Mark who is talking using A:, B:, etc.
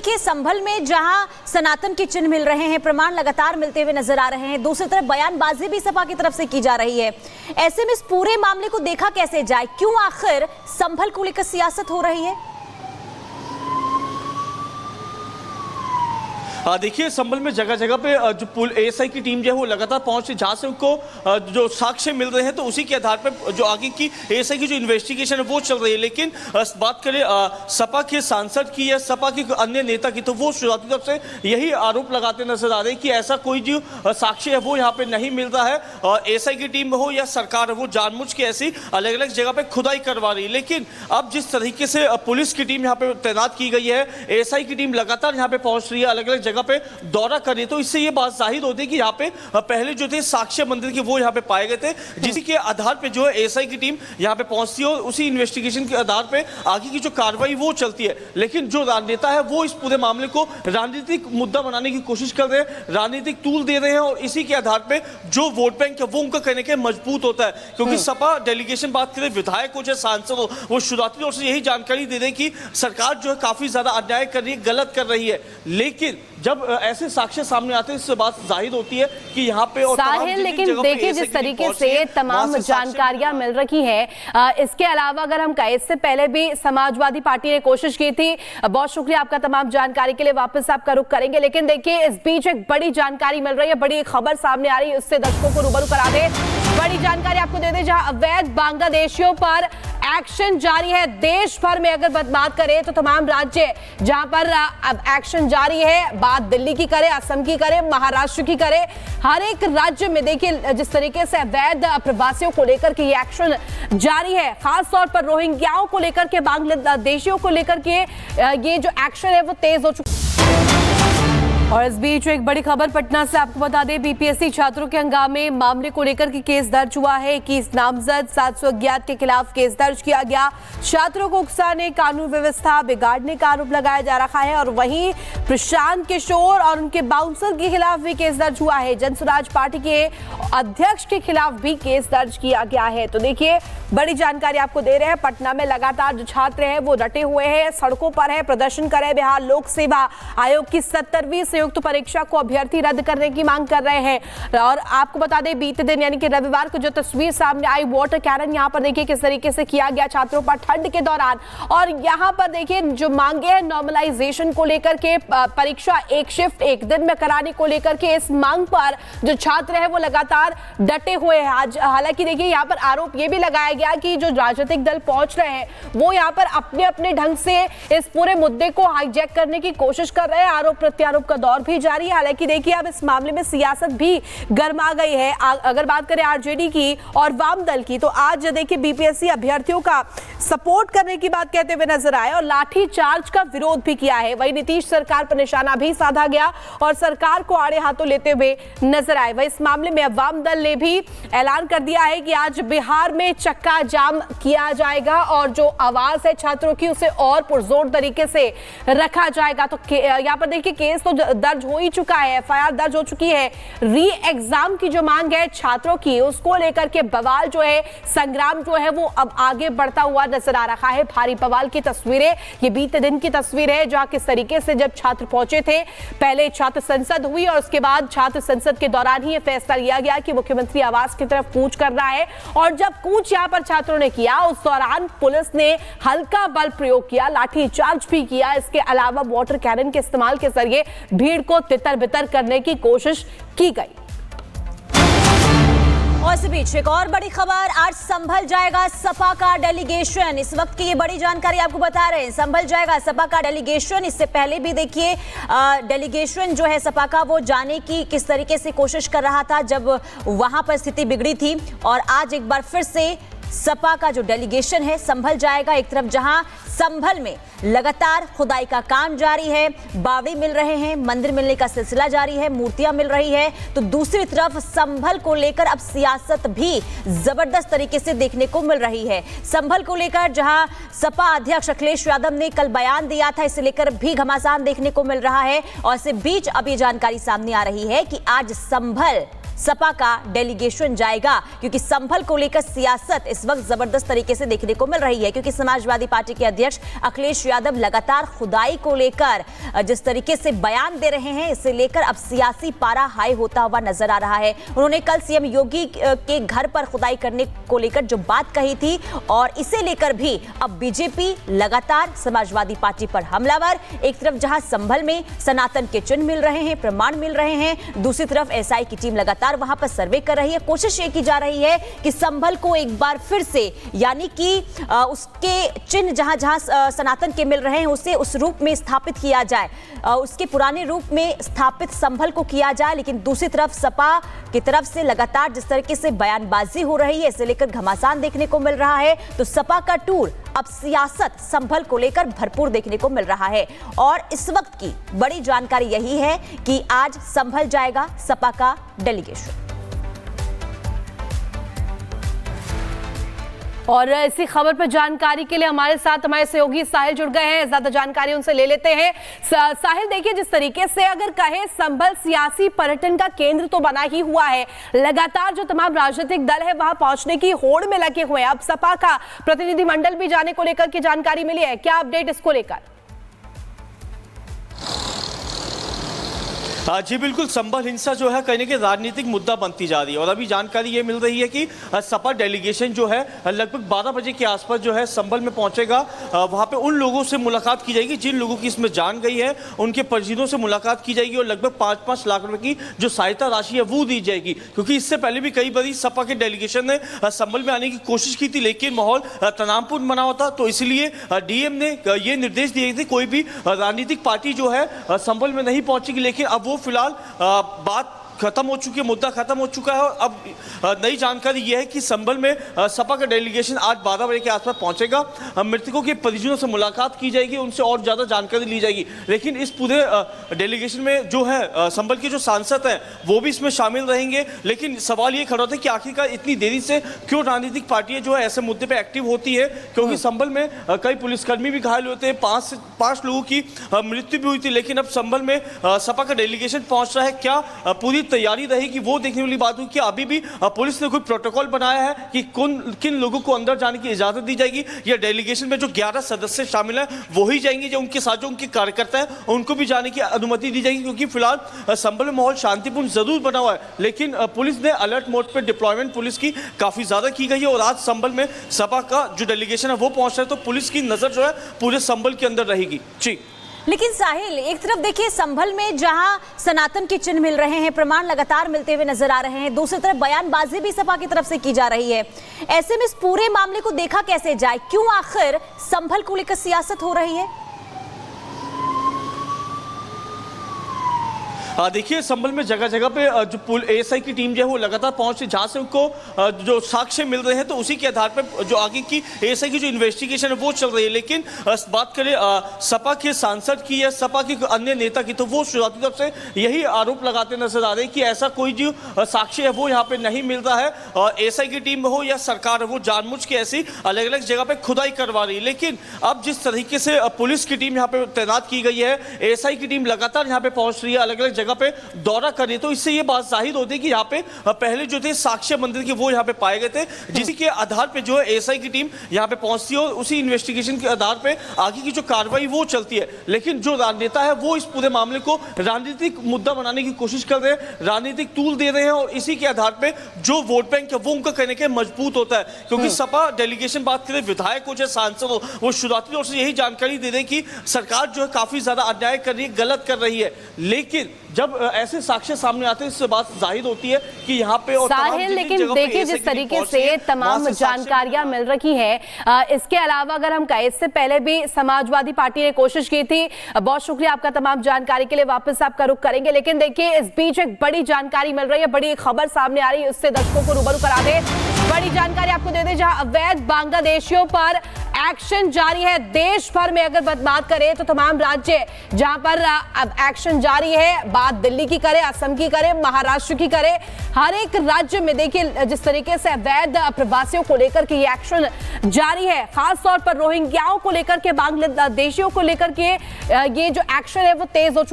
A: देखिए संभल में जहां सनातन के चिन्ह मिल रहे हैं, प्रमाण लगातार मिलते हुए नजर आ रहे हैं, दूसरी तरफ बयानबाजी भी सपा की तरफ से की जा रही है। ऐसे में इस पूरे मामले को देखा कैसे जाए? क्यों आखिर संभल को लेकर सियासत हो रही है?
B: देखिए संभल में जगह जगह पे जो एएसआई की टीम जो है वो लगातार पहुंच रही, जहां से उनको जो साक्ष्य मिल रहे हैं तो उसी के आधार पर जो आगे की एएसआई की जो इन्वेस्टिगेशन है वो चल रही है। लेकिन बात करें सपा के सांसद की या सपा के अन्य नेता की, तो वो शुरुआती तौर से यही आरोप लगाते नजर आ रहे हैं कि ऐसा कोई जो साक्ष्य है वो यहाँ पे नहीं मिल रहा है। एएसआई की टीम हो या सरकार हो, जानबूझ के ऐसी अलग अलग जगह पे खुदाई करवा रही है। लेकिन अब जिस तरीके से पुलिस की टीम यहाँ पे तैनात की गई है, एएसआई की टीम लगातार यहाँ पे पहुंच रही है, अलग अलग जगह पे दौरा कर रही है, तो इससे ये बात जाहिर होती है कि यहाँ पे पहले जो थे साक्ष्य मंदिर के वो यहाँ पे पाए गए थे, जिसके आधार पे जो है एएसआई की टीम यहाँ पे पहुंचती है और उसी इन्वेस्टिगेशन के आधार पे आगे की जो कार्रवाई वो चलती है। लेकिन जो राजनेता है वो इस पूरे मामले को राजनीतिक मुद्दा बनाने की कोशिश कर रहे हैं, राजनीतिक टूल दे रहे हैं और इसी के आधार पे जो वोट बैंक है वो उनका कहने के मजबूत होता है। क्योंकि सपा डेलीगेशन बात करें, विधायक हो चाहे सांसद हो, वो शुरुआती तौर से यही जानकारी दे रहे हैं कि सरकार जो है काफी ज्यादा अन्याय कर रही है, गलत कर रही है। लेकिन जब ऐसे साक्ष्य सामने आते हैं इससे बात जाहिर होती है कि यहाँ पे और
C: साहिल, लेकिन देखिए जिस तरीके से तमाम जानकारियां मिल रही है, इसके अलावा अगर हम कहें, इससे पहले भी समाजवादी पार्टी ने कोशिश की थी। बहुत शुक्रिया आपका तमाम जानकारी के लिए, वापस आपका रुख करेंगे। लेकिन देखिए इस बीच एक बड़ी जानकारी मिल रही है, बड़ी खबर सामने आ रही है, उससे दर्शकों को रूबरू करा दे। बड़ी जानकारी आपको दे दे, जहां अवैध बांग्लादेशियों पर एक्शन जारी है। देश भर में अगर बात करें तो तमाम राज्य जहां पर अब एक्शन जारी है, बात दिल्ली की करे, असम की करे, महाराष्ट्र की करे, हर एक राज्य में देखिए जिस तरीके से अवैध प्रवासियों को लेकर के ये एक्शन जारी है, खास तौर पर रोहिंग्याओं को लेकर के, बांग्लादेशियों को लेकर के ये जो एक्शन है वो तेज हो चुका है। और इस बीच एक बड़ी खबर पटना से आपको बता दें, बीपीएससी छात्रों के हंगामे मामले को लेकर के केस दर्ज हुआ है। 21 नामजद 700 अज्ञात के खिलाफ केस दर्ज किया गया। छात्रों को उकसाने, कानून व्यवस्था बिगाड़ने का आरोप लगाया जा रहा है और वहीं प्रशांत किशोर और उनके बाउंसर के खिलाफ भी केस दर्ज हुआ है। जनसुराज पार्टी के अध्यक्ष के खिलाफ भी केस दर्ज किया गया है। तो देखिए बड़ी जानकारी आपको दे रहे हैं, पटना में लगातार जो छात्र हैं वो डटे हुए हैं, सड़कों पर है, प्रदर्शन कर रहे हैं। बिहार लोक सेवा आयोग की 70वीं संयुक्त परीक्षा को अभ्यर्थी रद्द करने की मांग कर रहे हैं। और आपको बता दें बीते दिन यानी कि रविवार को जो तस्वीर सामने आई, वाटर कैनन यहाँ पर देखिए किस तरीके से किया गया छात्रों पर ठंड के दौरान। और यहाँ पर देखिए जो मांगे हैं नॉर्मलाइजेशन को लेकर के, परीक्षा एक शिफ्ट एक दिन में कराने को लेकर के, इस मांग पर जो छात्र है वो लगातार डटे हुए हैं। आज हालांकि देखिए यहाँ पर आरोप ये भी लगाया गया कि जो राजनीतिक दल पहुंच रहे हैं वो यहाँ पर अपने अपने ढंग से इस पूरे मुद्दे को हाईजैक करने की कोशिश कर रहे हैं। आरोप प्रत्यारोप का दौर भी जारी है। हालांकि देखिए अब इस मामले में सियासत भी गर्मा गई है। अगर बात करें आरजेडी की और वाम दल की, तो आज देखिए बीपीएससी अभ्यर्थियों का सपोर्ट करने की बात कहते हुए नजर आए और लाठी चार्ज का विरोध भी किया है। वहीं नीतीश सरकार पर निशाना भी साधा गया और सरकार को आड़े हाथों लेते हुए नजर आए। वहीं इस मामले में वाम दल ने भी ऐलान कर दिया है कि आज बिहार में चक्का जाम किया जाएगा और जो आवाज है छात्रों की उसे और पुरजोर तरीके से रखा जाएगा। तो यहाँ पर देखिए केस तो दर्ज हो ही चुका है, एफआईआर दर्ज हो चुकी है। री एग्जाम की जो मांग है छात्रों की, उसको लेकर के बवाल जो है, संग्राम जो है वो अब आगे बढ़ता हुआ नजर आ रहा है। भारी बवाल की तस्वीरें, ये बीते दिन की तस्वीर है जहां किस तरीके से जब छात्र पहुंचे थे, पहले छात्र संसद हुई और उसके बाद छात्र संसद के दौरान ही यह फैसला लिया गया कि मुख्यमंत्री आवास की तरफ कूच करना है। और जब कूच यहां पर छात्रों ने किया उस दौरान पुलिस ने हल्का बल प्रयोग किया, लाठी चार्ज भी किया। इसके अलावा वाटर कैनन के इस्तेमाल के जरिए भीड़ को तितर बितर करने की कोशिश की गई।
A: और इस बीच एक और बड़ी खबर, आज संभल जाएगा सपा का डेलीगेशन। इस वक्त की ये बड़ी जानकारी आपको बता रहे हैं, संभल जाएगा सपा का डेलीगेशन। इससे पहले भी देखिए डेलीगेशन जो है सपा का वो जाने की किस तरीके से कोशिश कर रहा था जब वहां पर स्थिति बिगड़ी थी। और आज एक बार फिर से सपा का जो डेलीगेशन है संभल जाएगा। एक तरफ जहां संभल में लगातार खुदाई का काम जारी है, बावड़ी मिल रहे हैं, मंदिर मिलने का सिलसिला जारी है, मूर्तियां मिल रही है, तो दूसरी तरफ संभल को लेकर अब सियासत भी जबरदस्त तरीके से देखने को मिल रही है। संभल को लेकर जहां सपा अध्यक्ष अखिलेश यादव ने कल बयान दिया था, इसे लेकर भी घमासान देखने को मिल रहा है। और इस बीच अब ये जानकारी सामने आ रही है कि आज संभल सपा का डेलीगेशन जाएगा, क्योंकि संभल को लेकर सियासत इस वक्त जबरदस्त तरीके से देखने को मिल रही है। क्योंकि समाजवादी पार्टी के अध्यक्ष अखिलेश यादव लगातार खुदाई को लेकर जिस तरीके से बयान दे रहे हैं, इसे लेकर अब सियासी पारा हाई होता हुआ नजर आ रहा है। उन्होंने कल सीएम योगी के घर पर खुदाई करने को लेकर जो बात कही थी, और इसे लेकर भी अब बीजेपी लगातार समाजवादी पार्टी पर हमलावर। एक तरफ जहां संभल में सनातन के चिन्ह मिल रहे हैं, प्रमाण मिल रहे हैं, दूसरी तरफ एसआई की टीम लगातार वहां पर सर्वे कर रही है। कोशिश ये की जा रही है कि संभल को एक बार फिर से, यानी कि उसके चिन्ह जहां जहां सनातन के मिल रहे हैं उसे उस रूप में स्थापित किया जाए, उसके पुराने रूप में स्थापित संभल को किया जाए। लेकिन दूसरी तरफ सपा की तरफ से लगातार जिस तरीके से बयानबाजी हो रही है, इसे लेकर घमासान देखने को मिल रहा है। तो सपा का टूर अब सियासत संभल को लेकर भरपूर देखने को मिल रहा है। और इस वक्त की बड़ी जानकारी यही है कि आज संभल जाएगा सपा का डेलीगेशन।
C: और इसी खबर पर जानकारी के लिए हमारे साथ हमारे सहयोगी साहिल जुड़ गए हैं, ज्यादा जानकारी उनसे ले लेते हैं। साहिल, देखिए, जिस तरीके से अगर कहे संभल सियासी पर्यटन का केंद्र तो बना ही हुआ है, लगातार जो तमाम राजनीतिक दल है वहां पहुंचने की होड़ में लगे हुए हैं। अब सपा का प्रतिनिधिमंडल भी जाने को लेकर की जानकारी मिली है, क्या अपडेट इसको लेकर?
B: जी बिल्कुल, संभल हिंसा जो है कहीं ना कहीं राजनीतिक मुद्दा बनती जा रही है। और अभी जानकारी ये मिल रही है कि सपा डेलीगेशन जो है लगभग 12 बजे के आसपास जो है संभल में पहुंचेगा। वहां पे उन लोगों से मुलाकात की जाएगी जिन लोगों की इसमें जान गई है, उनके परिजनों से मुलाकात की जाएगी और लगभग 5-5 लाख रुपए की जो सहायता राशि है वो दी जाएगी। क्योंकि इससे पहले भी कई बार सपा के डेलीगेशन ने संभल में आने की कोशिश की थी, लेकिन माहौल तनावपूर्ण बना हुआ था। तो इसलिए डीएम ने ये निर्देश दिए थे कोई भी राजनीतिक पार्टी जो है संभल में नहीं पहुंचेगी। लेकिन अब वो फिलहाल बात खत्म हो चुकी है, मुद्दा खत्म हो चुका है। और अब नई जानकारी यह है कि संभल में सपा का डेलीगेशन आज 12 बजे के आसपास पहुंचेगा। मृतकों के परिजनों से मुलाकात की जाएगी, उनसे और ज़्यादा जानकारी ली जाएगी। लेकिन इस पूरे डेलीगेशन में जो है संभल के जो सांसद हैं वो भी इसमें शामिल रहेंगे। लेकिन सवाल ये खड़ा होता है कि आखिरकार इतनी देरी से क्यों राजनीतिक पार्टियां जो है ऐसे मुद्दे पर एक्टिव होती है, क्योंकि संभल में कई पुलिसकर्मी भी घायल होते हैं, 5 लोगों की मृत्यु भी हुई थी। लेकिन अब संभल में सपा का डेलीगेशन पहुंच रहा है, क्या पूरी तैयारी रहेगी वो देखने वाली बात हुई कि अभी भी पुलिस ने कोई प्रोटोकॉल बनाया है कि किन लोगों को अंदर जाने की इजाजत दी जाएगी, या डेलीगेशन में जो 11 सदस्य शामिल हैं वो ही जाएंगे, जो उनके साथ जो उनके कार्यकर्ता हैं उनको भी जाने की अनुमति दी जाएगी। क्योंकि फिलहाल संभल में माहौल शांतिपूर्ण जरूर बना हुआ है, लेकिन पुलिस ने अलर्ट मोड पर डिप्लॉयमेंट पुलिस की काफी ज्यादा की गई है। और आज संभल में सपा का जो डेलीगेशन है वो पहुंच रहा है, तो पुलिस की नजर जो है पूरे संभल के अंदर रहेगी। जी
A: लेकिन साहिल, एक तरफ देखिए संभल में जहां सनातन के चिन्ह मिल रहे हैं, प्रमाण लगातार मिलते हुए नजर आ रहे हैं, दूसरी तरफ बयानबाजी भी सपा की तरफ से की जा रही है। ऐसे में इस पूरे मामले को देखा कैसे जाए? क्यों आखिर संभल को लेकर सियासत हो रही है?
B: देखिए, संभल में जगह जगह पे जो पुल एएसआई की टीम जो है वो लगातार पहुंच रही, जहां से उनको जो साक्ष्य मिल रहे हैं तो उसी के आधार पर जो आगे की एएसआई की जो इन्वेस्टिगेशन है वो चल रही है। लेकिन बात करें सपा के सांसद की या सपा के अन्य नेता की, तो वो शुरुआती तौर से यही आरोप लगाते नजर आ रहे हैं कि ऐसा कोई जो साक्ष्य है वो यहाँ पे नहीं मिल रहा है। एएसआई की टीम हो या सरकार हो, वो जानबूझ के ऐसी अलग अलग जगह पे खुदाई करवा रही है। लेकिन अब जिस तरीके से पुलिस की टीम यहाँ पे तैनात की गई है, एएसआई की टीम लगातार यहाँ पे पहुंच रही है, अलग अलग पे दौरा कर रही है, तो इससे ये बात जाहिर होती है कि यहाँ पे पहले जो थे साक्ष्य मंदिर के वो यहाँ पे पाए गए थे, जिसी के आधार पे जो है एएसआई की टीम यहाँ पे पहुंचती है और उसी इन्वेस्टिगेशन के आधार पे आगे की जो कार्रवाई वो चलती है। लेकिन जो राजनेता है वो इस पूरे मामले को राजनीतिक मुद्दा बनाने की कोशिश कर रहे हैं, राजनीतिक टूल दे रहे हैं, और इसी के आधार पे जो वोट बैंक है वो उनका कहने के मजबूत होता है। क्योंकि सपा डेलीगेशन बात करें, विधायक हो चाहे सांसद हो, वो शुरुआती तौर से यही जानकारी दे रहे हैं कि सरकार जो है काफी ज्यादा अन्याय कर रही है, गलत कर रही है। लेकिन जब ऐसे साक्ष्य सामने आते हैं, इससे बात जाहिर होती है कि यहाँ पे और
C: साहिल, लेकिन देखिए जिस तरीके से तमाम जानकारियां मिल रही है, इसके अलावा अगर हम कहें, इससे पहले भी समाजवादी पार्टी ने कोशिश की थी। बहुत शुक्रिया आपका तमाम जानकारी के लिए, वापस आपका रुख करेंगे। लेकिन देखिए इस बीच एक बड़ी जानकारी मिल रही है, बड़ी खबर सामने आ रही है, उससे दर्शकों को रूबरू करा दे। बड़ी जानकारी आपको दे दे, जहां अवैध बांग्लादेशियों पर एक्शन जारी है। देश भर में अगर बात करें तो तमाम राज्य जहां पर अब एक्शन जारी है, बात दिल्ली की करे, असम की करे, महाराष्ट्र की करे, हर एक राज्य में देखिए जिस तरीके से अवैध प्रवासियों को लेकर के ये एक्शन जारी है, खास तौर पर रोहिंग्याओं को लेकर के, बांग्लादेशियों को लेकर के ये जो एक्शन है वो तेज हो चुका है।